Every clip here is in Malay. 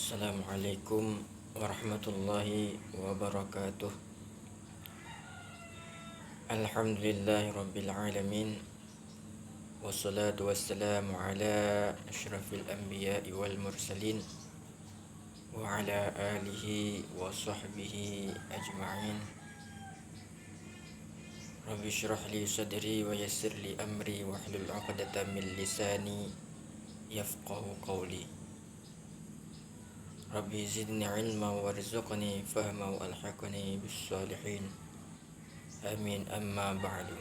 Assalamualaikum warahmatullahi wabarakatuh. Alhamdulillahi rabbil alamin. Wassalatu wassalamu ala asyrafil anbiya'i wal mursalin wa ala alihi wa sahbihi ajma'in. Rabbi syrah li sadri wa yassir li amri wa hlul 'uqdatam min lisani yafqahu qawli. Rabbi zidni ilma warzuqni fahma wa alhaqni bis salihin. Amin, amma ba'du.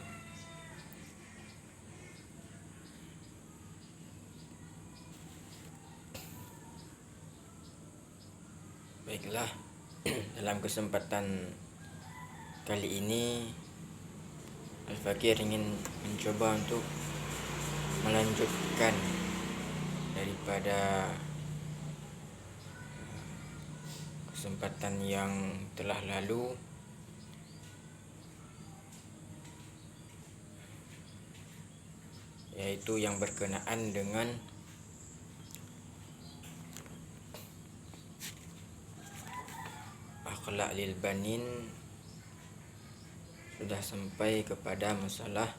Baiklah, dalam kesempatan kali ini Al-Fakir ingin mencoba untuk melanjutkan daripada kesempatan yang telah lalu, yaitu yang berkenaan dengan akhlak lil banin. Sudah sampai kepada masalah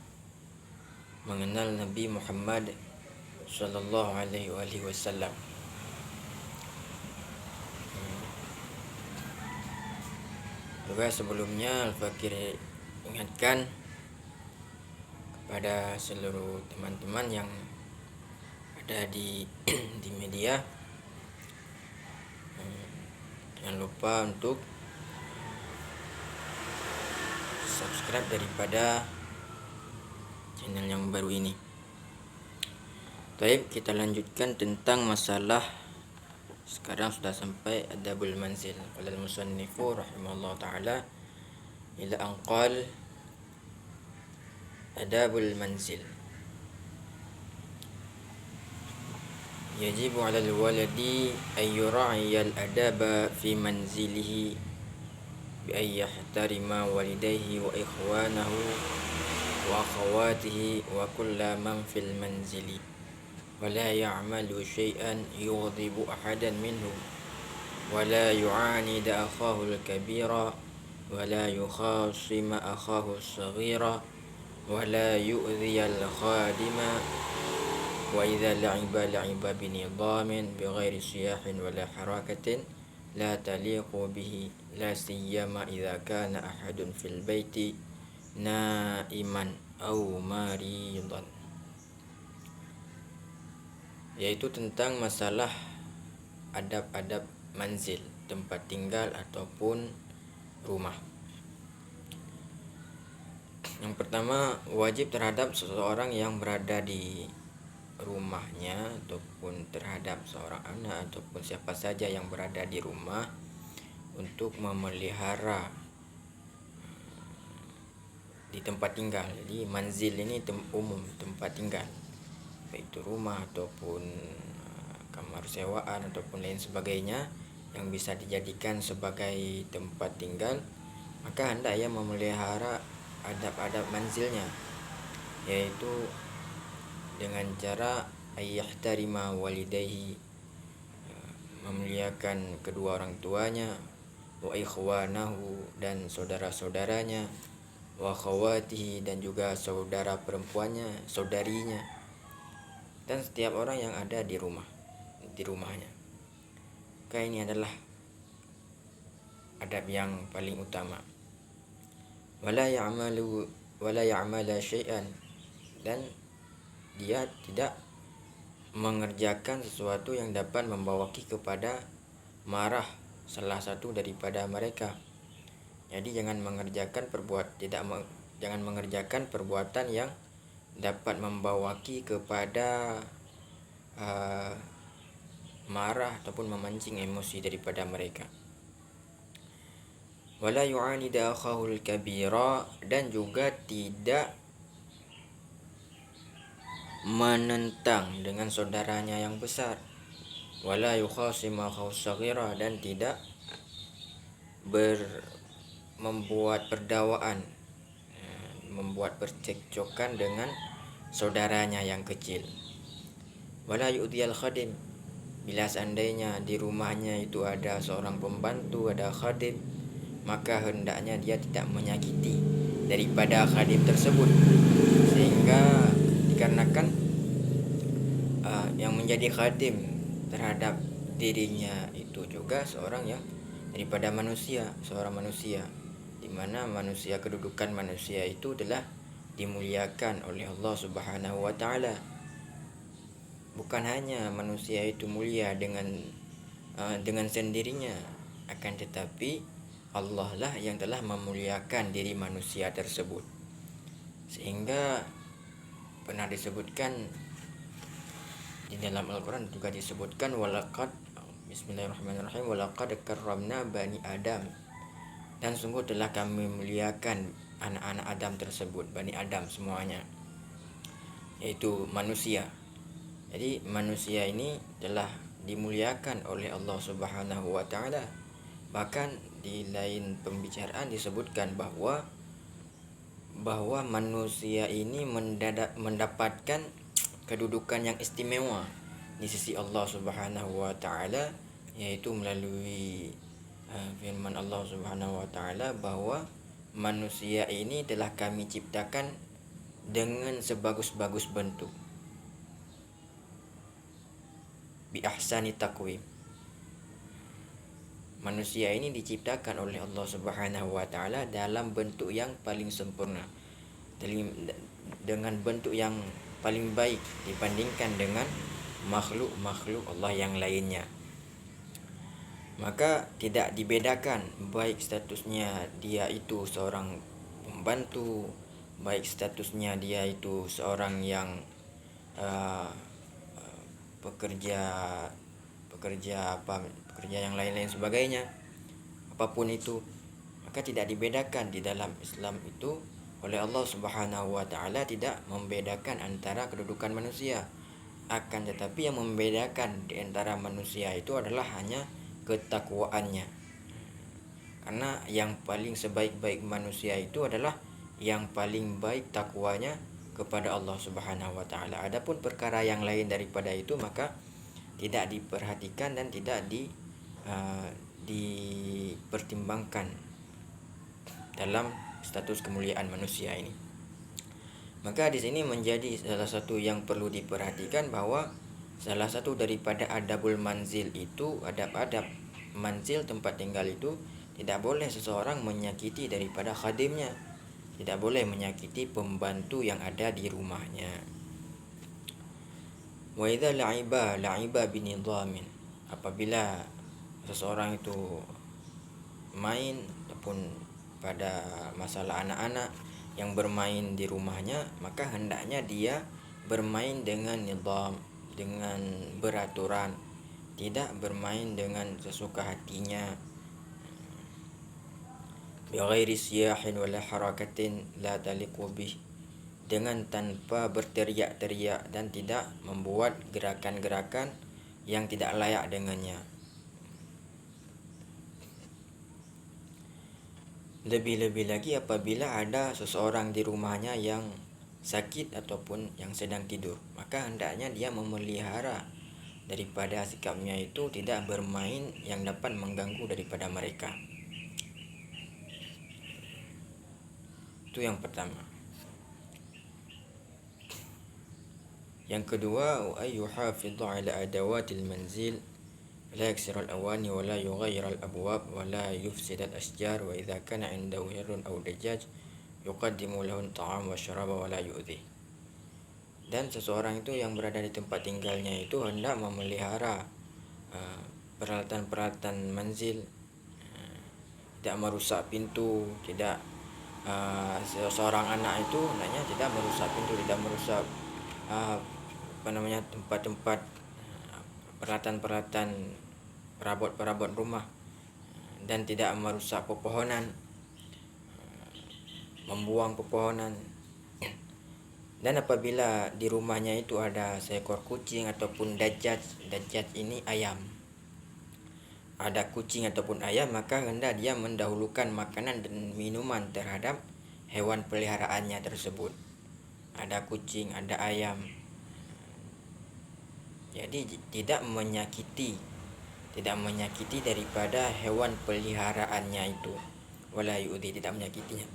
mengenal Nabi Muhammad sallallahu alaihi wasallam. Juga sebelumnya Al-Fakir ingatkan kepada seluruh teman-teman yang ada di media, jangan lupa untuk subscribe daripada channel yang baru ini. Baik, kita lanjutkan tentang masalah. Sekarang sudah sampai adabul manzil. Qala al-musannifu rahimahullah ta'ala ila anqal adabul manzil. Yajibu 'ala al-waladi an yura'iya al-adaba fi manzilihi bi an yahtarima walidayhi wa ikhwanahu wa akhawatihi wa kulla man fil manzili wa la ya'malu syai'an yughdhibu ahadan minhum wa la yu'anida akhahu al-kabira wa la yukhasima akhahu as-saghira wa la yu'dhiya al-khadima wa idza la'iba binidhamin bighairi siyahin wa la harakatin la taliqu bihi la siyama idza kana ahadun fil baiti naiman aw maridan. Yaitu tentang masalah adab-adab manzil, tempat tinggal ataupun rumah. Yang pertama, wajib terhadap seseorang yang berada di rumahnya ataupun terhadap seorang anak ataupun siapa saja yang berada di rumah untuk memelihara di tempat tinggal. Jadi manzil ini umum, tempat tinggal, baik itu rumah ataupun kamar sewaan ataupun lain sebagainya yang bisa dijadikan sebagai tempat tinggal, maka hendaknya ia memelihara adab-adab manzilnya, yaitu dengan cara ayyahtarima walidayhi, memuliakan kedua orang tuanya, wa ikhwanahu, dan saudara-saudaranya, wa akhawatihi, dan juga saudara perempuannya, saudarinya, dan setiap orang yang ada di rumahnya. Maka ini adalah adab yang paling utama. Wala ya'mala syai'an, dan dia tidak mengerjakan sesuatu yang dapat membawaki kepada marah salah satu daripada mereka. Jadi jangan mengerjakan perbuatan yang dapat membawaki kepada marah ataupun memancing emosi daripada mereka. Wala yu'anida akhahul kabira, dan juga tidak menentang dengan saudaranya yang besar. Wala yukhasima akhahus saghira, dan tidak membuat perdawaan, membuat percekcokan dengan saudaranya yang kecil. Wala yu'dhiyal khadim, Bila seandainya di rumahnya itu ada seorang pembantu, ada khadim, maka hendaknya dia tidak menyakiti daripada khadim tersebut. Sehingga dikarenakan yang menjadi khadim terhadap dirinya itu juga seorang yang daripada manusia, seorang manusia, di mana manusia, kedudukan manusia itu telah dimuliakan oleh Allah Subhanahu wa taala. Bukan hanya manusia itu mulia dengan sendirinya, akan tetapi Allah lah yang telah memuliakan diri manusia tersebut. Sehingga pernah disebutkan di dalam Al-Quran, juga disebutkan walaqad, bismillahirrahmanirrahim, walaqad karramna bani Adam, dan sungguh telah kami muliakan anak-anak Adam tersebut, bani Adam semuanya, yaitu manusia. Jadi manusia ini telah dimuliakan oleh Allah Subhanahu wa taala. Bahkan di lain pembicaraan disebutkan bahwa manusia ini mendapatkan kedudukan yang istimewa di sisi Allah Subhanahu wa taala, yaitu melalui firman Allah Subhanahu wa taala bahwa manusia ini telah kami ciptakan dengan sebagus-bagus bentuk, bi ahsani taqwim. Manusia ini diciptakan oleh Allah Subhanahu wa taala dalam bentuk yang paling sempurna, dengan bentuk yang paling baik dibandingkan dengan makhluk-makhluk Allah yang lainnya. Maka tidak dibedakan baik statusnya dia itu seorang pembantu, baik statusnya dia itu seorang yang pekerja yang lain-lain sebagainya, apapun itu, maka tidak dibedakan. Di dalam Islam itu oleh Allah Subhanahu wa taala tidak membedakan antara kedudukan manusia, akan tetapi yang membedakan di antara manusia itu adalah hanya ketakwaannya. Karena yang paling sebaik-baik manusia itu adalah yang paling baik takwanya kepada Allah Subhanahu wa taala. Adapun perkara yang lain daripada itu maka tidak diperhatikan dan tidak dipertimbangkan dalam status kemuliaan manusia ini. Maka di sini menjadi salah satu yang perlu diperhatikan bahwa salah satu daripada adabul manzil itu, adab-adab manzil tempat tinggal itu, tidak boleh seseorang menyakiti daripada khadimnya, tidak boleh menyakiti pembantu yang ada di rumahnya. Wa idza la'iba binidhamin, apabila seseorang itu main ataupun pada masalah anak-anak yang bermain di rumahnya, maka hendaknya dia bermain dengan nizam, dengan beraturan, tidak bermain dengan sesuka hatinya, bighairi siyahin wala harakatin la taliqu bih, dengan tanpa berteriak-teriak dan tidak membuat gerakan-gerakan yang tidak layak dengannya. Lebih-lebih lagi apabila ada seseorang di rumahnya yang sakit ataupun yang sedang tidur, maka hendaknya dia memelihara daripada sikapnya itu tidak bermain yang dapat mengganggu daripada mereka. Itu yang pertama. Yang kedua, wa ayyuhafidhu ala adawatil manzil, la yaksir al-awani wa la yughayyir al-abwab wa la yufsid al-ashjar, wa idza kana 'indahu hirrun aw dajjaj yuqaddimu lahu at-ta'am wa syaraba wa la yu'dhi. Dan seseorang itu yang berada di tempat tinggalnya itu hendak memelihara peralatan-peralatan manzil, tidak merusak pintu, tidak seorang anak itu hendaknya tidak merusak pintu, tidak merusak tempat-tempat peralatan-peralatan perabot rumah, dan tidak merusak pepohonan, membuang pepohonan. Dan apabila di rumahnya itu ada seekor kucing ataupun dajjaj ini ayam, ada kucing ataupun ayam, maka hendak dia mendahulukan makanan dan minuman terhadap hewan peliharaannya tersebut. Ada kucing, ada ayam, Jadi tidak menyakiti daripada hewan peliharaannya itu. Wala yu'dhi, tidak menyakitinya.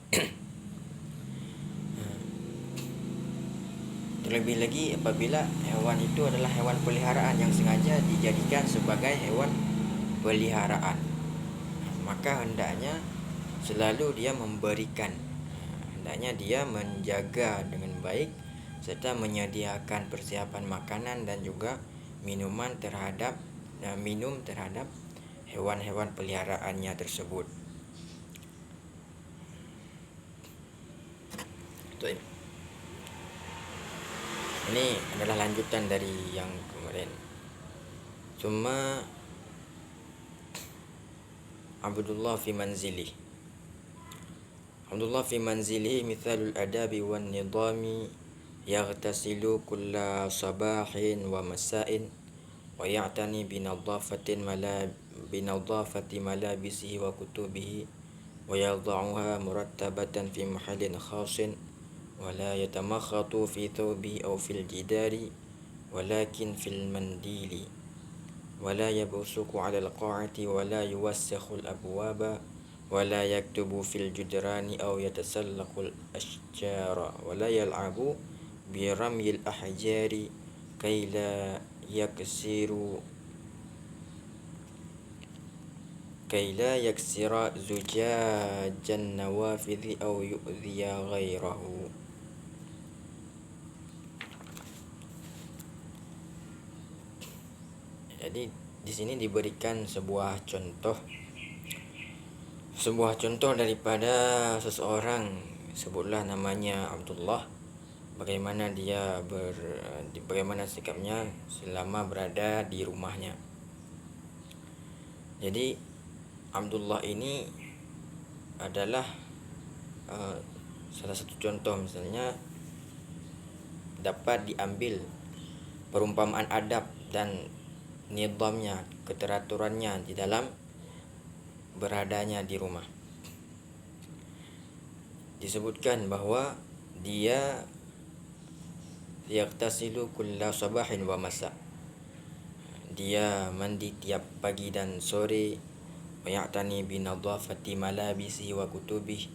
Terlebih lagi apabila hewan itu adalah hewan peliharaan yang sengaja dijadikan sebagai hewan peliharaan, maka hendaknya selalu dia memberikan, hendaknya dia menjaga dengan baik serta menyediakan persiapan makanan dan juga minum terhadap hewan-hewan peliharaannya tersebut. Ini adalah lanjutan dari yang kemarin. Cuma Abdullah fi manzilih. Abdullah fi manzilih mithalul adabi wan nidami yaghtasilu kulla sabahin wa masa'in wa ya'tani binadhafati malabisihi wa kutubihi wa yadha'uha murattabatan fi mahallin khasin wa la yatamakhatu fi thawbihi aw fil jidari walakin fil mandili wa la yabsuku 'ala al-qa'ati wa la yuwassakhu al-abwaba wa la yaktubu fil judrani aw yatasallaqu al-ashjara wa la yal'abu bi ramyil ahjari kay la yaksira zujajan nawafidhi aw yu'dhiya ghairahu. Jadi di sini diberikan sebuah contoh daripada seseorang, sebutlah namanya Abdullah, bagaimana bagaimana sikapnya selama berada di rumahnya. Jadi Abdullah ini adalah salah satu contoh, misalnya dapat diambil perumpamaan adab dan nizamnya, keteraturannya di dalam beradanya di rumah. Disebutkan bahwa dia yaghtasilu kulla sabahin wa masa, dia mandi tiap pagi dan sore. Wa ya'tani binadhafati malabisi wa kutubih,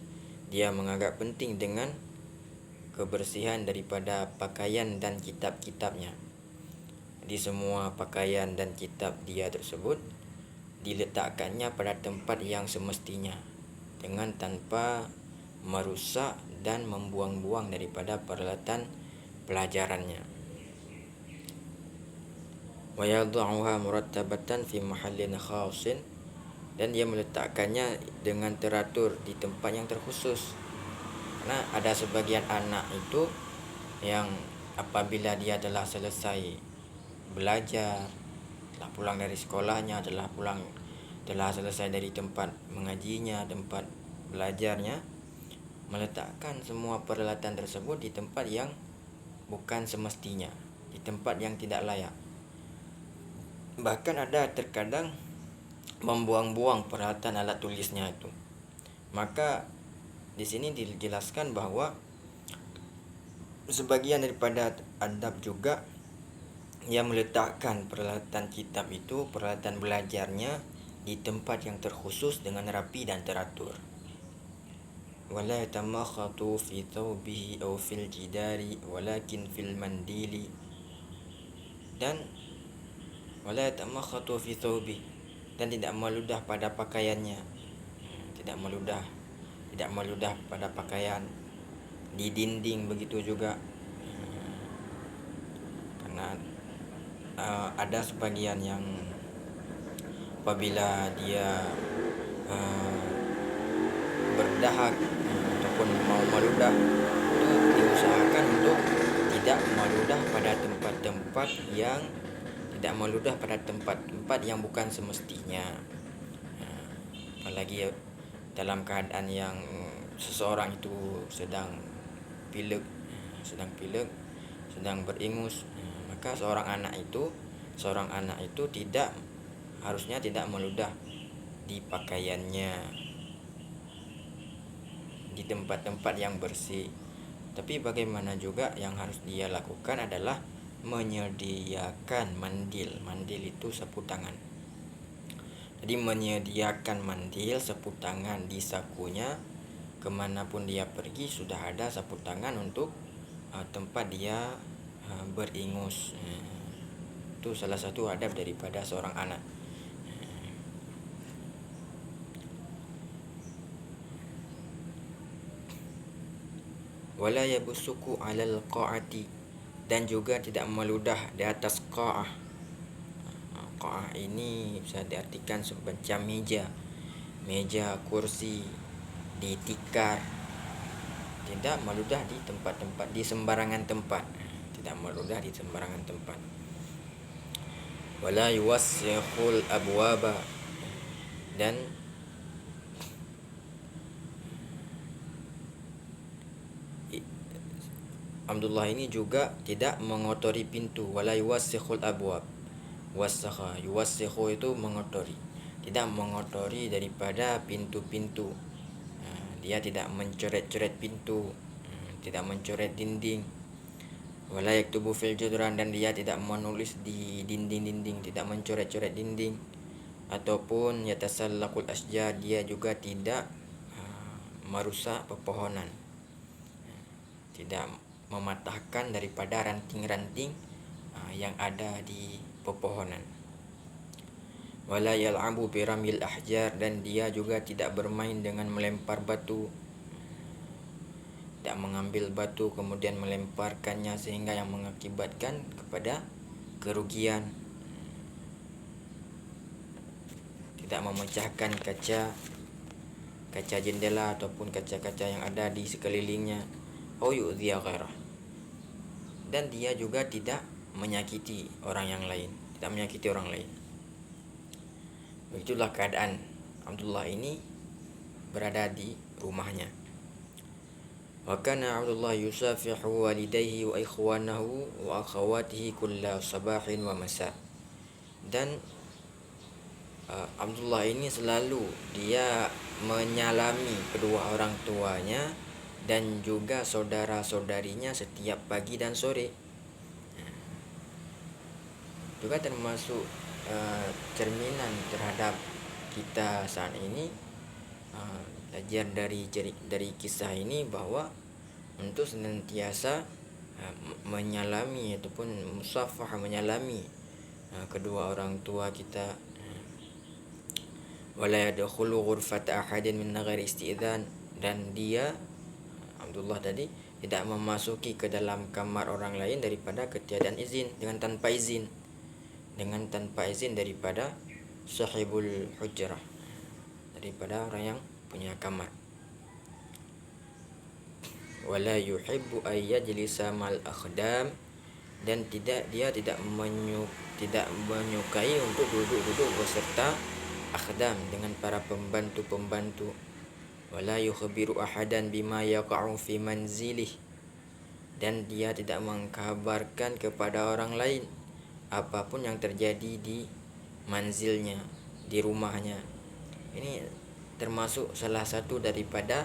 dia menganggap penting dengan kebersihan daripada pakaian dan kitab-kitabnya. Di semua pakaian dan kitab dia tersebut diletakkannya pada tempat yang semestinya, dengan tanpa merusak dan membuang-buang daripada peralatan pelajarannya. Wa yadha'uha murattabatan fi mahallin khasin, dan dia meletakkannya dengan teratur di tempat yang terkhusus. Karena ada sebagian anak itu yang apabila dia telah selesai belajar, telah pulang dari sekolahnya, telah selesai dari tempat mengajinya, tempat belajarnya, meletakkan semua peralatan tersebut di tempat yang bukan semestinya, di tempat yang tidak layak. Bahkan ada terkadang membuang-buang peralatan alat tulisnya itu. Maka di sini dijelaskan bahwa sebagian daripada adab juga ia meletakkan peralatan kitab itu, peralatan belajarnya di tempat yang terkhusus dengan rapi dan teratur. Wala yatamakhatu fi thawbihi aw fil jidari walakin fil mandili, dan wala yatamakhatu fi thawbihi, dan tidak meludah pada pakaiannya, tidak meludah pada pakaian, di dinding begitu juga. Karena ada sebagian yang apabila dia berdahak ataupun mau meludah, itu diusahakan untuk tidak meludah pada tempat-tempat yang bukan semestinya. Apalagi dalam keadaan yang seseorang itu sedang pilek, sedang beringus, maka seorang anak itu harusnya tidak meludah di pakaiannya, di tempat-tempat yang bersih. Tapi bagaimana juga yang harus dia lakukan adalah menyediakan mandil. Mandil itu sapu tangan. Jadi menyediakan mandil, sapu tangan di sakunya, kemanapun dia pergi sudah ada sapu tangan untuk tempat dia beringus. Itu salah satu adab daripada seorang anak. Wala yabusuku 'alal qa'ati, dan juga tidak meludah di atas qa'ah. Qa'ah ini bisa diartikan semacam meja, kursi, di tikar. Tidak meludah di tempat-tempat, di sembarangan tempat. Tidak meludah di sembarangan tempat. Wala yuwassikhul abwaba, dan Abdullah ini juga tidak mengotori pintu. Wala yuwassikhul abwab. Wasakha, yuwassikhu itu mengotori. Tidak mengotori daripada pintu-pintu. Dia tidak mencoret-coret pintu, tidak mencoret dinding. Wala yaktubu fil judran, dan dia tidak menulis di dinding-dinding, tidak mencoret-coret dinding. Ataupun yatasallaqul asjar, dia juga tidak merusak pepohonan, tidak mematahkan daripada ranting-ranting yang ada di pepohonan. Wala yal'abu biramil ahjar, dan dia juga tidak bermain dengan melempar batu, tidak mengambil batu kemudian melemparkannya sehingga yang mengakibatkan kepada kerugian. Tidak memecahkan kaca jendela ataupun kaca-kaca yang ada di sekelilingnya. Au yu'dhiya ghairah, dan dia juga tidak menyakiti orang yang lain, tidak menyakiti orang lain. Begitulah keadaan Abdullah ini berada di rumahnya. Wa kana Abdullah yusafihu walidayhi wa ikhwanahu wa akhawatihi kulla sabahin wa masa. Dan Abdullah ini selalu dia menyalami kedua orang tuanya dan juga saudara-saudarinya setiap pagi dan sore. Juga termasuk cerminan terhadap kita saat ini, belajar dari kisah ini bahwa untuk senantiasa menyalami ataupun musafah, menyalami kedua orang tua kita. Wala yadkhulu ghurfata ahadin min ghairi isti'dzan, dan dia Abdullah tadi tidak memasuki ke dalam kamar orang lain daripada ketiadaan izin, dengan tanpa izin daripada sahibul hujrah, daripada orang yang punya kamar. Wala yuhibbu ay yajlisa mal akhdam, dan dia tidak menyukai untuk duduk beserta akhdam, dengan para pembantu. Wala yukhbiru ahadan bima yaqa'u fi manzilih, dan dia tidak mengkabarkan kepada orang lain apapun yang terjadi di manzilnya, di rumahnya. Ini termasuk salah satu daripada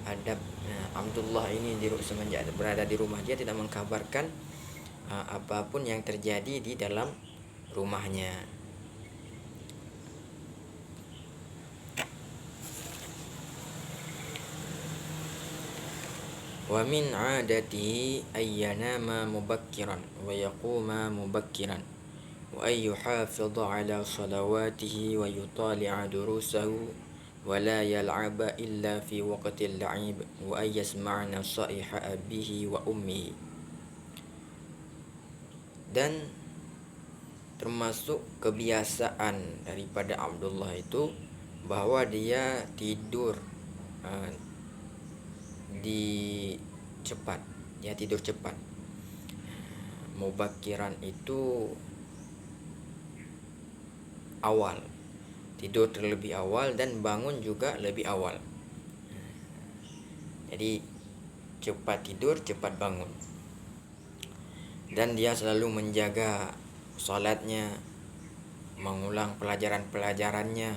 adab Abdullah ini semenjak berada di rumah. Dia tidak mengkabarkan apapun yang terjadi di dalam rumahnya. Wa min 'adatihi ay yanama mubakkiran wa yaquma mubakkiran wa ay yuhafidha 'ala salawatihi wa yutali'a durusahu wa la yal'aba illa fi waqtil la'ib wa ay yasma'a nasaiha abihi wa ummihi. Dan termasuk kebiasaan daripada Abdullah itu bahwa dia tidur tidur cepat. Mubakiran itu awal, tidur terlebih awal dan bangun juga lebih awal. Jadi cepat tidur, cepat bangun. Dan dia selalu menjaga salatnya, mengulang pelajaran-pelajarannya.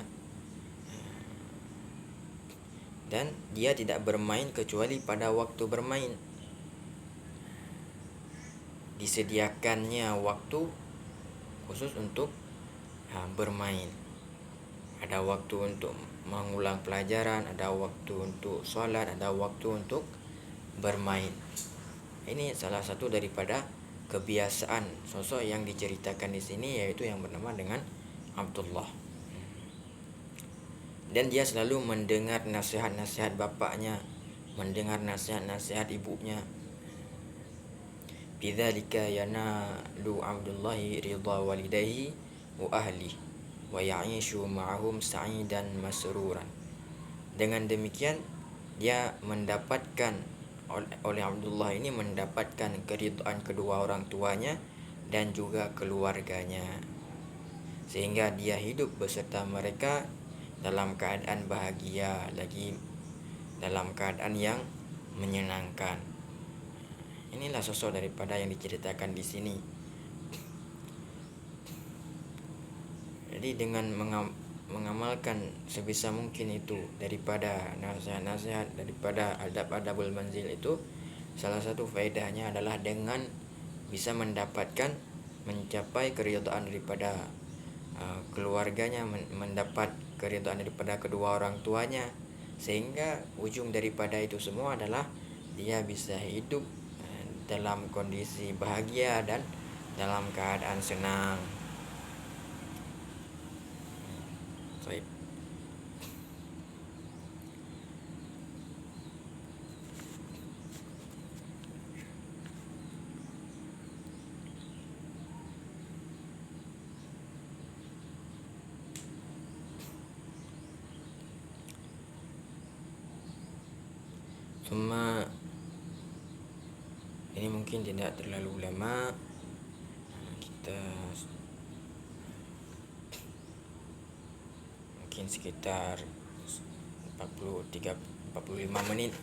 Dan dia tidak bermain kecuali pada waktu bermain. disediakannya waktu khusus untuk bermain. Ada waktu untuk mengulang pelajaran, ada waktu untuk sholat, ada waktu untuk bermain. Ini salah satu daripada kebiasaan sosok yang diceritakan di sini, yaitu yang bernama dengan Abdullah. Dan dia selalu mendengar nasihat-nasihat bapaknya, mendengar nasihat-nasihat ibunya. Bidzalika yanalu Abdullahi ridha walidayhi wa ahli wa ya'ishu ma'ahum sa'idan masruran. Dengan demikian dia mendapatkan, oleh Abdullah ini mendapatkan keridhaan kedua orang tuanya dan juga keluarganya, sehingga dia hidup beserta mereka dalam keadaan bahagia, lagi dalam keadaan yang menyenangkan. Inilah sosok daripada yang diceritakan di sini. Jadi dengan mengamalkan sebisa mungkin itu daripada nasihat-nasihat, daripada adab-adabul manzil itu, salah satu faedahnya adalah dengan bisa mencapai keridhaan daripada keluarganya, mendapat keridhaan daripada kedua orang tuanya, sehingga ujung daripada itu semua adalah dia bisa hidup dalam kondisi bahagia dan dalam keadaan senang. Baik. Cuma ini mungkin tidak terlalu lama, kita mungkin sekitar 45 menit.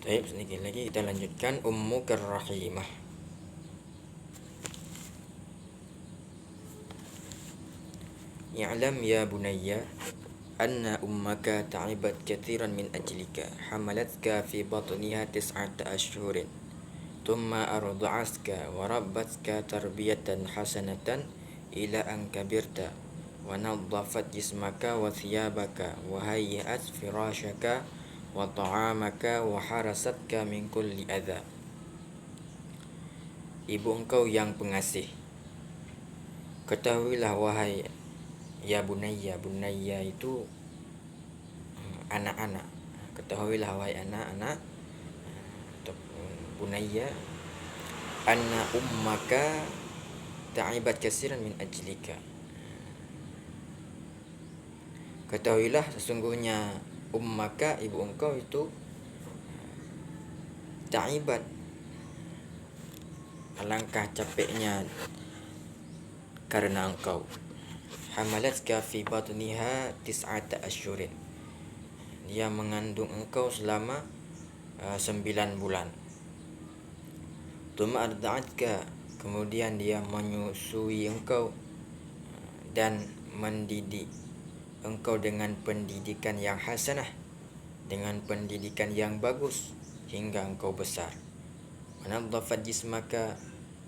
Baik, sedikit lagi kita lanjutkan. Ummuka rahimah. Ya'lam ya bunayya anna ummaka ta'ibat kathiran min ajlika, hamalatka fi batniha 9 ashhurin, thumma arda'atka wa rabbatka tarbiyatan hasanatan ila an kabirta, wa nadhafat jismaka wa thiyabaka, wa hayyi'at firashaka wa ta'amaka, wa harasatka min kulli adha. Ibu engkau yang pengasih, ketahuilah wahai ya bunayya. Bunayya itu anak-anak. Ketahuilah wahai anak-anak, atau bunayya, anna ummaka ta'ibat katsiran min ajlika. Ketahuilah sesungguhnya ummaka, ibu engkau itu ta'ibat, alangkah capeknya karena engkau. Hamalatka fi batniha 9 ashhurin. Dia mengandung engkau selama 9 bulan. Thumma arda'atka, kemudian dia menyusui engkau dan mendidik engkau dengan pendidikan yang hasanah, dengan pendidikan yang bagus hingga engkau besar. Wa nadhafat jismaka,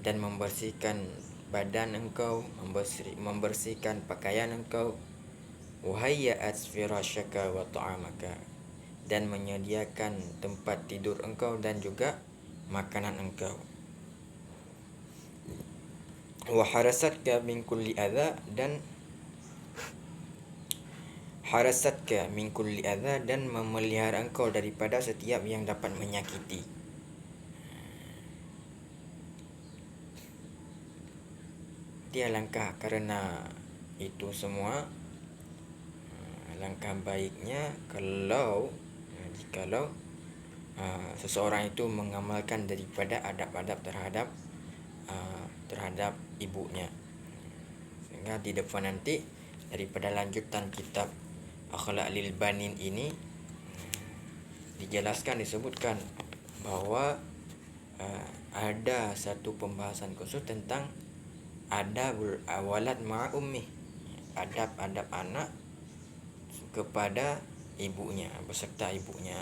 dan membersihkan badan engkau, membersihkan pakaian engkau. Wahayya'at firashaka wa ta'amaka, dan menyediakan tempat tidur engkau dan juga makanan engkau. Wa harasatka min kulli adha, dan harasatka min kulli adha, dan memelihara engkau daripada setiap yang dapat menyakiti. Dia langkah karena itu semua, langkah baiknya jikalau seseorang itu mengamalkan daripada adab-adab terhadap ibunya, sehingga di depan nanti daripada lanjutan kitab Akhlaq lil Banin ini disebutkan bahwa ada satu pembahasan khusus tentang adabul awalad ma'a ummi, adab-adab anak kepada ibunya, beserta ibunya.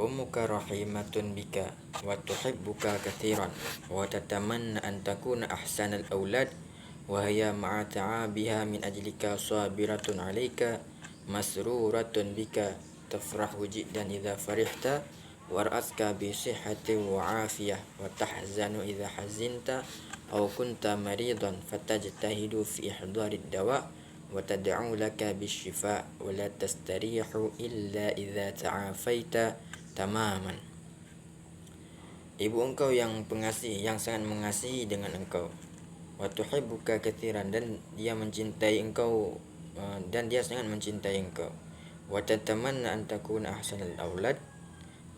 ummuka rahimatun bika wa tuhibbuka kathiran wa tatamanna an takuna ahsanal aulad wa hiya ma'a ta'abiha min ajlika sabiratun 'alaika masruratun bika tafrahu jiddan idza farihta wa ra'atka bi sihhatin wa 'afiyah wa tahzanu idza hazinta aw kunta maridan fatajtahidu fi ihdarid dawa wa tad'u laka bisyifa wa la tastarihu illa idza ta'afaita tamaman. Ibu engkau yang pengasih, yang sangat mengasihi dengan engkau. Wa tuhibbuka katsiran, dan dia mencintai engkau, dan dia sangat mencintai engkau. Wa tatamanna an takuna ahsanal aulad,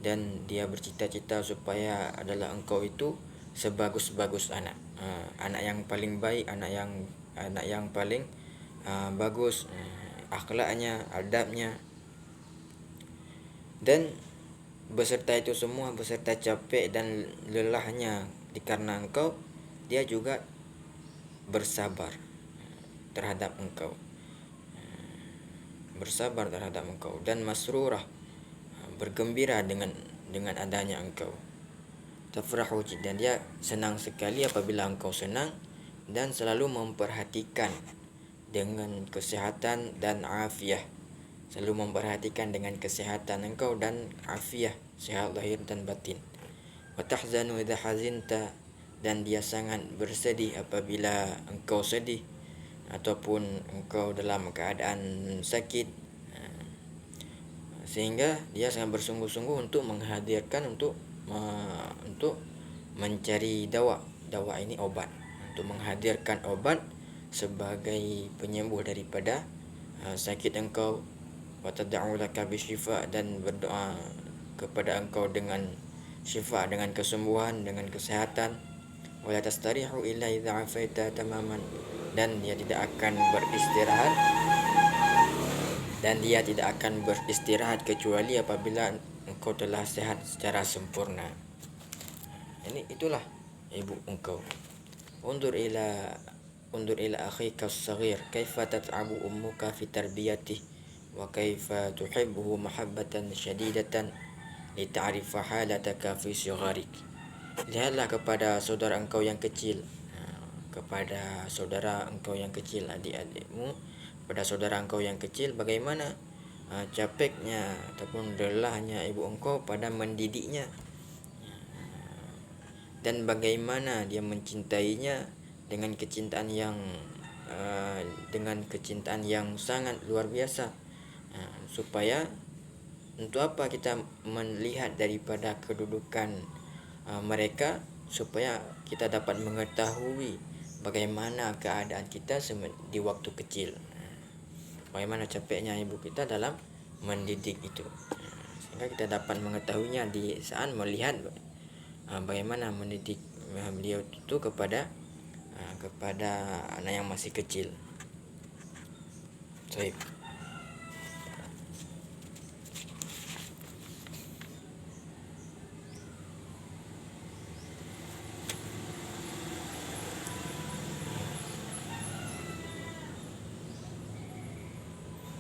dan dia bercita-cita supaya adalah engkau itu sebagus-bagus anak. Anak yang paling baik, anak yang paling bagus akhlaknya, adabnya. Dan beserta itu semua, beserta capek dan lelahnya dikarenakan engkau, dia juga bersabar terhadap engkau, bersabar terhadap engkau, dan masrurah, bergembira dengan adanya engkau. Tafrahu, dan dia senang sekali apabila engkau senang, dan selalu memperhatikan dengan kesehatan dan afiah, selalu memperhatikan dengan kesehatan engkau dan afiah, sehat lahir dan batin. Wa tahzanu idza hazinta, dan dia sangat bersedih apabila engkau sedih ataupun engkau dalam keadaan sakit, sehingga dia sangat bersungguh-sungguh untuk menghadirkan, untuk mencari dawa ini obat, untuk menghadirkan obat sebagai penyembuh daripada sakit engkau. Wa tad'u laka bisyifa, dan berdoa kepada engkau dengan syifa, dengan kesembuhan, dengan kesehatan. Wa la tastarihu illa idza afaita tamaman, dan dia tidak akan beristirahat kecuali apabila engkau telah sehat secara sempurna. Itulah ibu engkau. Undur ila akhika as-saghir kaifa tat'abu ummuka fi tarbiyatihi wa kaifa tuhibbuhu mahabbatan syadidatan lita'rifa halataka fi sigharik. Lihatlah kepada saudara engkau yang kecil, adik-adikmu, pada saudara engkau yang kecil, bagaimana capeknya ataupun lelahnya ibu engkau pada mendidiknya, dan bagaimana dia mencintainya dengan kecintaan yang sangat luar biasa. Supaya untuk apa kita melihat daripada kedudukan mereka, supaya kita dapat mengetahui bagaimana keadaan kita di waktu kecil, bagaimana capeknya ibu kita dalam mendidik itu, sehingga kita dapat mengetahuinya di saat melihat bagaimana mendidik beliau itu kepada anak yang masih kecil. Baik.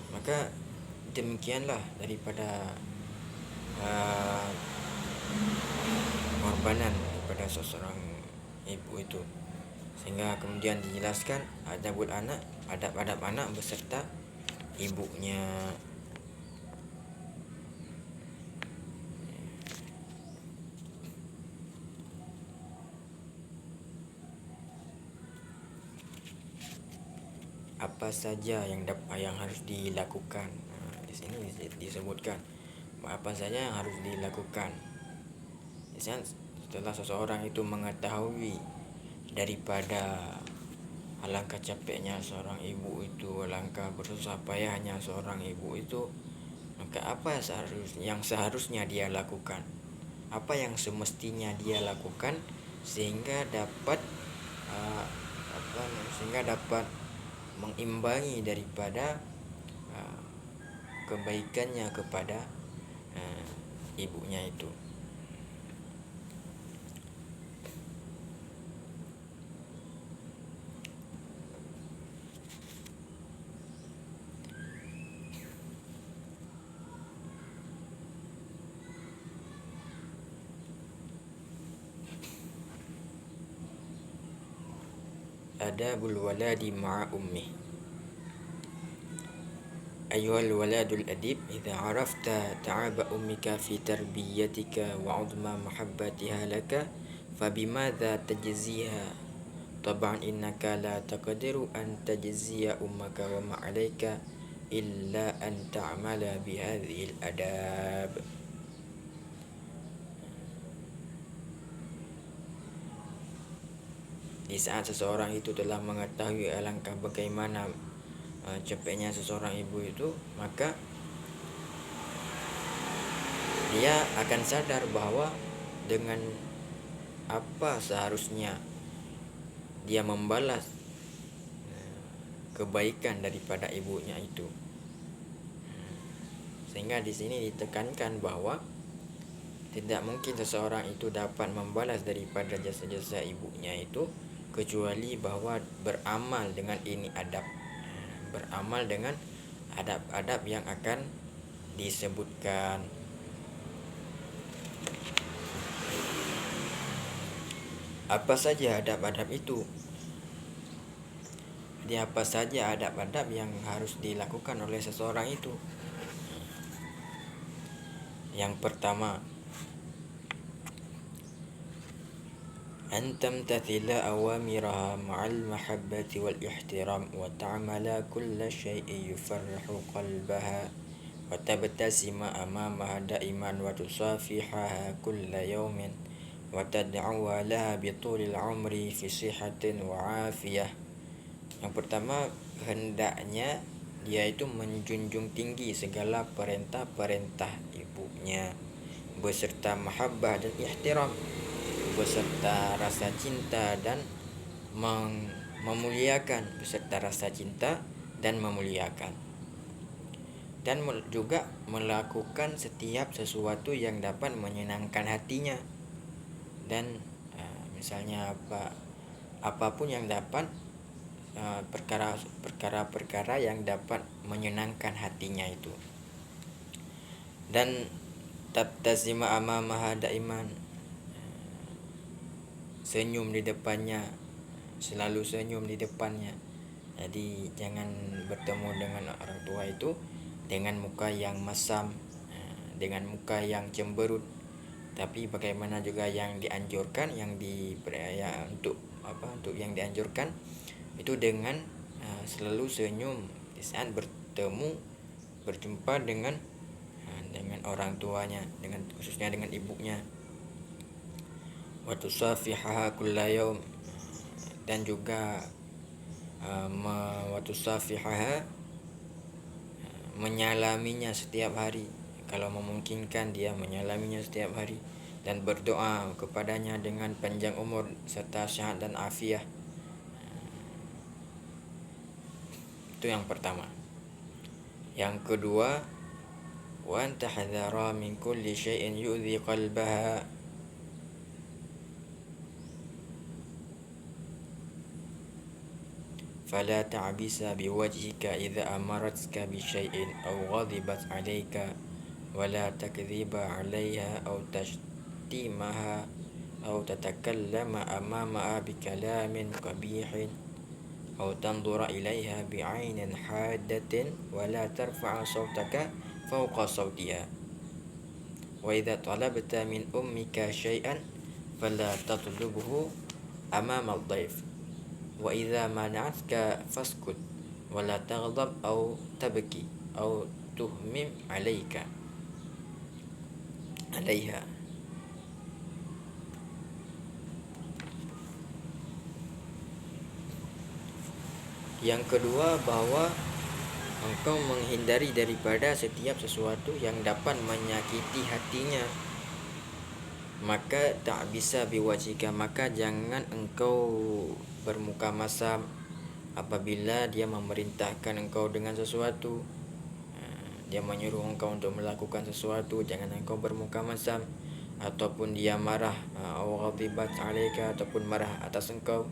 Maka demikianlah daripada pengorbanan daripada seseorang ibu itu, sehingga kemudian dijelaskan adab anak beserta ibunya. Apa saja yang harus dilakukan. Di sini disebutkan apa saja yang harus dilakukan. Setelah seseorang itu mengetahui daripada alangkah capeknya seorang ibu itu, alangkah bersusah payahnya seorang ibu itu, maka apa yang seharusnya dia lakukan, apa yang semestinya dia lakukan, sehingga dapat mengimbangi daripada kebaikannya kepada ibunya itu. adabul waladi ma'a ummih. Ayyuhal waladul adib, idza arafta ta'aba ummika fi tarbiyatika wa 'udma mahabbatiha laka, fabimadza tajziha? Tab'an innaka la taqdiru an tajziya ummaka wa ma 'alaika illa an ta'mala bihadhil adab. Di saat seseorang itu telah mengetahui alangkah bagaimana cepatnya seseorang ibu itu, maka dia akan sadar bahwa dengan apa seharusnya dia membalas kebaikan daripada ibunya itu. Sehingga di sini ditekankan bahwa tidak mungkin seseorang itu dapat membalas daripada jasa-jasa ibunya itu kecuali bahwa beramal dengan ini adab, beramal dengan adab-adab yang akan disebutkan. Apa saja adab-adab itu? Jadi apa saja adab-adab yang harus dilakukan oleh seseorang itu? Yang pertama, an tamtathila awamiraha ma'al mahabbati wal ihtiram wa ta'mala kulla syai'in yufarrihu qalbaha wa tabtasima amamaha da'iman wa tusafihaha kulla yawmin wa tad'uwa laha bitulil umri fi sihatin wa afiyah. Yang pertama, hendaknya dia itu menjunjung tinggi segala perintah-perintah ibunya beserta mahabbah dan ihtiram, beserta rasa cinta dan memuliakan, beserta rasa cinta dan memuliakan, dan juga melakukan setiap sesuatu yang dapat menyenangkan hatinya, dan misalnya apapun yang dapat perkara-perkara yang dapat menyenangkan hatinya itu. Dan tabtasima amamaha daiman, senyum di depannya, selalu senyum di depannya. Jadi jangan bertemu dengan orang tua itu dengan muka yang masam, dengan muka yang cemberut. Tapi bagaimana juga yang dianjurkan, untuk yang dianjurkan itu dengan selalu senyum di saat berjumpa dengan orang tuanya, khususnya dengan ibunya. Wa tusafihaha kulla yaum, dan juga wa tusafihaha, menyalaminya setiap hari, kalau memungkinkan dia menyalaminya setiap hari, dan berdoa kepadanya dengan panjang umur serta sehat dan afiah. Itu yang pertama. Yang kedua, wa tahdhara min kulli syai'in yu'dhi qalbaha, fala ta'bisa biwajhika idza amaratka bi syai'in aw ghadibat 'alaika, wala takdhiba 'alaiha aw tashtimaha aw tatakallama amamaha bi kalamin qabihin aw tanzura ilaiha bi 'ainin haddatin, wala tarfa'a sawtaka fawqa sawtiha. Wa idza talabta min ummika syai'an fala tatlubhu amama ad-dhaif. Wa idza mana'atka faskut wala taghdab aw tabki aw tuhmim 'alaiha. Yang kedua, bahwa engkau menghindari daripada setiap sesuatu yang dapat menyakiti hatinya. Maka tak bisa biwajika, maka jangan engkau bermuka masam apabila dia memerintahkan engkau dengan sesuatu. Dia menyuruh engkau untuk melakukan sesuatu, jangan engkau bermuka masam. Ataupun dia marah, ghadibat 'alaika, ataupun marah atas engkau,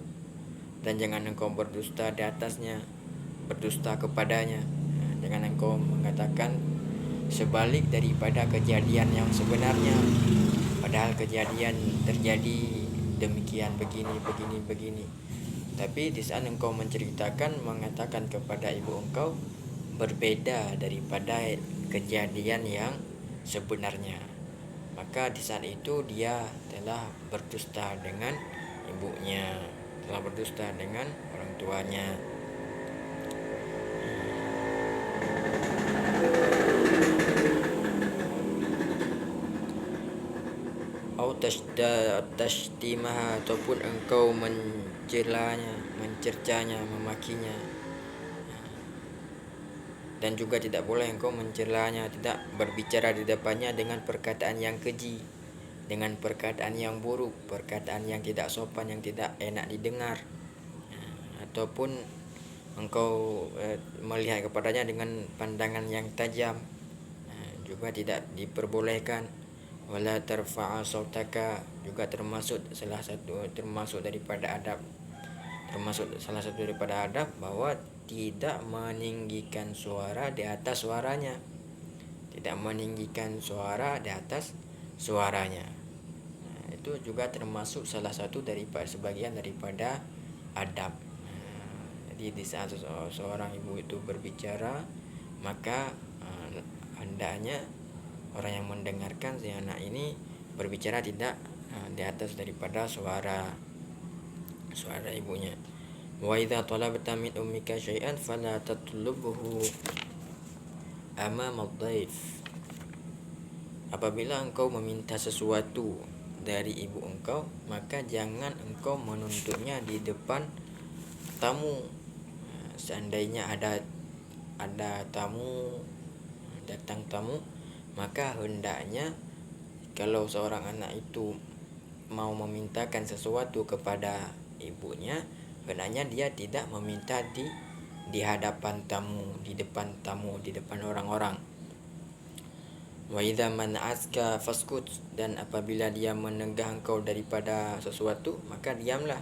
dan jangan engkau berdusta di atasnya, berdusta kepadanya. Jangan engkau mengatakan sebalik daripada kejadian yang sebenarnya, padahal kejadian terjadi demikian, begini. Tapi di saat engkau menceritakan, mengatakan kepada ibu engkau, berbeda daripada kejadian yang sebenarnya, maka di saat itu dia telah berdusta dengan ibunya, telah berdusta dengan orang tuanya. Au tashtimaha, ataupun engkau mencelanya, mencercanya, memakinya. Dan juga tidak boleh engkau mencelanya, tidak berbicara di depannya dengan perkataan yang keji, dengan perkataan yang buruk, perkataan yang tidak sopan, yang tidak enak didengar. Ataupun engkau melihat kepadanya dengan pandangan yang tajam, juga tidak diperbolehkan. Wala tarfa'a sautaka, juga termasuk salah satu daripada adab, bahwa tidak meninggikan suara di atas suaranya, tidak meninggikan suara di atas suaranya. Itu juga termasuk salah satu daripada sebagian daripada adab. Jadi di saat seorang ibu itu berbicara, maka hendaknya orang yang mendengarkan si anak ini berbicara tidak di atas daripada suara ibunya. Wa idza talabta min ummika syai'an fala tatlubhu amama ad-dhaif. Apabila engkau meminta sesuatu dari ibu engkau, maka jangan engkau menuntutnya di depan tamu. Seandainya ada tamu, datang tamu, maka hendaknya kalau seorang anak itu mau memintakan sesuatu kepada ibunya, hendaknya dia tidak meminta di hadapan tamu, di depan tamu, di depan orang-orang. Wa idza man'atka faskut, dan apabila dia menegah engkau daripada sesuatu, maka diamlah.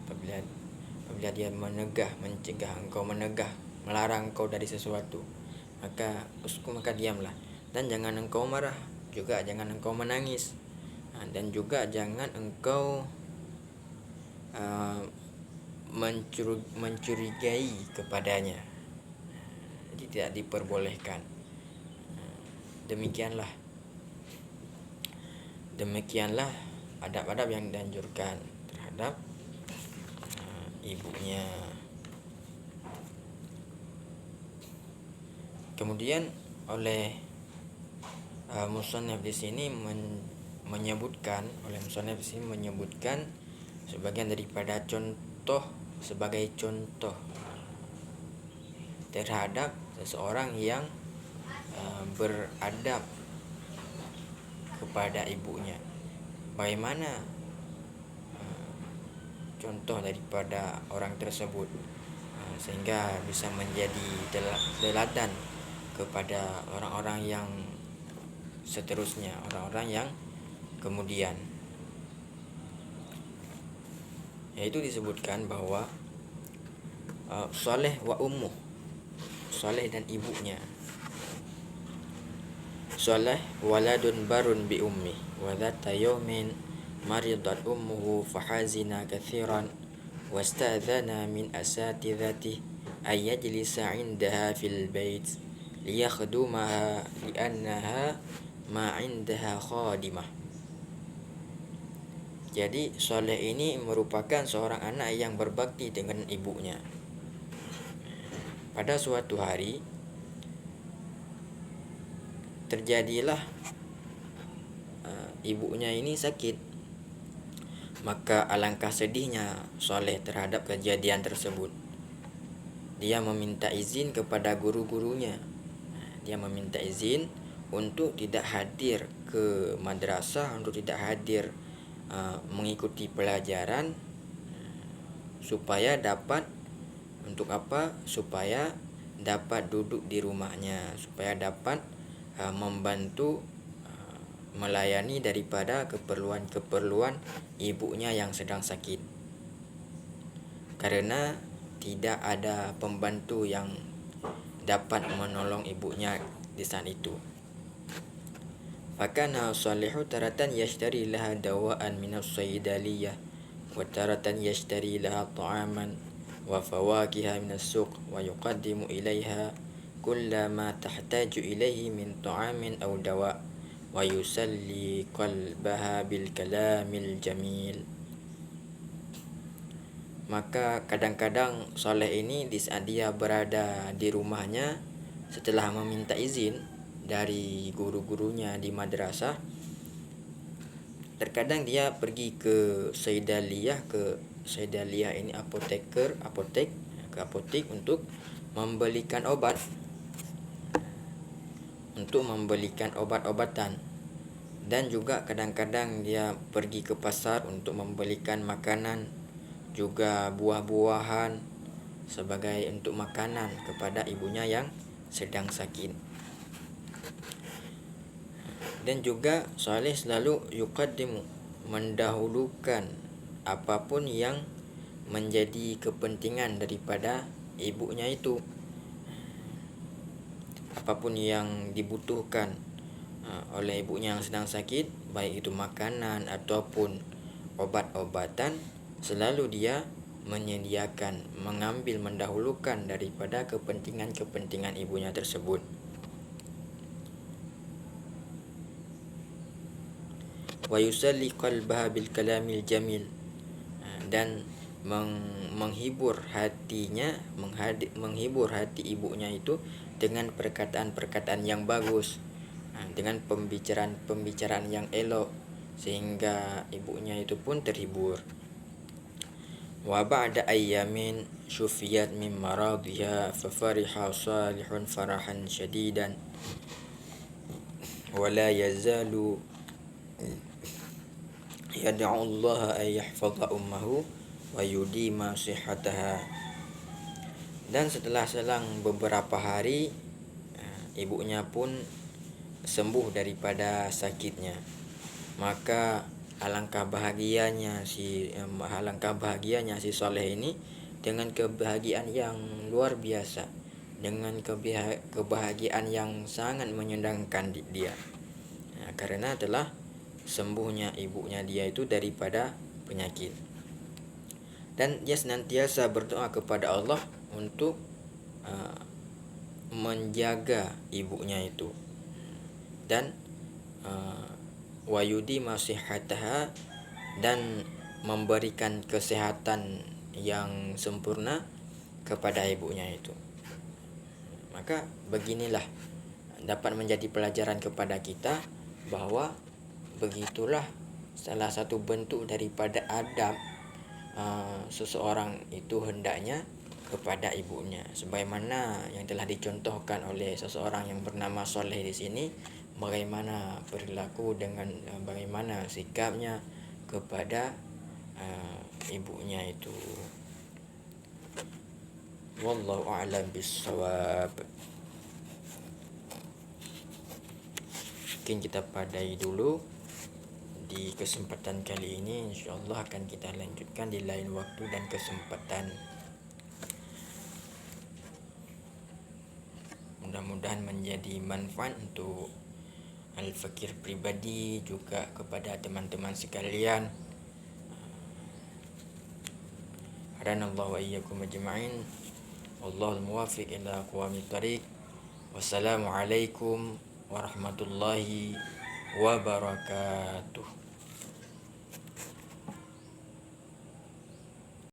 Apabila dia mencegah engkau, melarang engkau dari sesuatu, maka diamlah. Dan jangan engkau marah, juga jangan engkau menangis, dan juga jangan engkau mencurigai kepadanya. Jadi tidak diperbolehkan. Demikianlah adab-adab yang dianjurkan terhadap ibunya. Kemudian oleh musannaf di sini menyebutkan sebagian daripada sebagai contoh terhadap seseorang yang beradab kepada ibunya. Bagaimana contoh daripada orang tersebut sehingga bisa menjadi teladan kepada orang-orang yang seterusnya, orang-orang yang kemudian. Yaitu disebutkan bahwa Saleh wa ummuh, Saleh dan ibunya. Saleh waladun barun bi ummi, wa dhata yawmin maridat ummuhu fahazina kathiran, wasta'dhana min asatidhati ay yajlisa 'indaha fil bait liyakhdumaha li'annaha ma 'indaha khadimah. Jadi Saleh ini merupakan seorang anak yang berbakti dengan ibunya. Pada suatu hari terjadilah ibunya ini sakit. Maka alangkah sedihnya Saleh terhadap kejadian tersebut. Dia meminta izin kepada guru-gurunya. Dia meminta izin untuk tidak hadir ke madrasah, untuk tidak hadir mengikuti pelajaran, supaya dapat duduk di rumahnya, supaya dapat membantu melayani daripada keperluan ibunya yang sedang sakit. Karena tidak ada pembantu yang dapat menolong ibunya di saat itu. Fakana Salihu taratan yashtari laha dawaan minas sayyidaliyah wa taratan yashtari laha ta'aman wa fawakiha min as-suq wa yuqaddimu ilaiha kulla ma tahtaju ilaihi min ta'amin aw dawa wa yusalli qalbaha bil kalamil jamil. Maka kadang-kadang soleh ini di saat dia berada di rumahnya setelah meminta izin dari guru-gurunya di madrasah, terkadang dia pergi ke Saidaliyah ini apotek untuk membelikan obat-obatan, dan juga kadang-kadang dia pergi ke pasar untuk membelikan makanan, juga buah-buahan sebagai untuk makanan kepada ibunya yang sedang sakit. Dan juga soleh selalu yuqaddimu, mendahulukan apapun yang menjadi kepentingan daripada ibunya itu, apapun yang dibutuhkan oleh ibunya yang sedang sakit, baik itu makanan ataupun obat-obatan, selalu dia menyediakan, mendahulukan daripada kepentingan ibunya tersebut. Wa yusalli qalbaha bil kalamil jamil, dan menghibur hati ibunya itu dengan perkataan-perkataan yang bagus, dengan pembicaraan yang elok, sehingga ibunya itu pun terhibur. Wa ba'da ayyamin syufiyat min maradhiha fa fariha salihun farahan syadidan wa la yazalu yad'u Allah ay yahfaza ummahu wa yudima sihhataha. Dan setelah selang beberapa hari, ibunya pun sembuh daripada sakitnya. Maka alangkah bahagianya si soleh ini dengan kebahagiaan yang luar biasa, dengan kebahagiaan yang sangat menyenangkan dia, karena telah sembuhnya ibunya dia itu daripada penyakit. Dan dia senantiasa berdoa kepada Allah untuk menjaga ibunya itu, dan wayudi masihataha, dan memberikan kesehatan yang sempurna kepada ibunya itu. Maka beginilah dapat menjadi pelajaran kepada kita bahwa begitulah salah satu bentuk daripada adab seseorang itu hendaknya kepada ibunya, sebagaimana yang telah dicontohkan oleh seseorang yang bernama Soleh di sini, bagaimana perilaku dengan bagaimana sikapnya kepada ibunya itu. Wallahu a'lam bissawab. Mungkin kita padai dulu di kesempatan kali ini. InsyaAllah akan kita lanjutkan di lain waktu dan kesempatan. Mudah-mudahan menjadi manfaat untuk al-fakir pribadi, juga kepada teman-teman sekalian. Hadanallahu wa iyyakum ajma'in. Wallahul muwaffiq ila aqwamit thariq. Wassalamualaikum warahmatullahi wabarakatuh.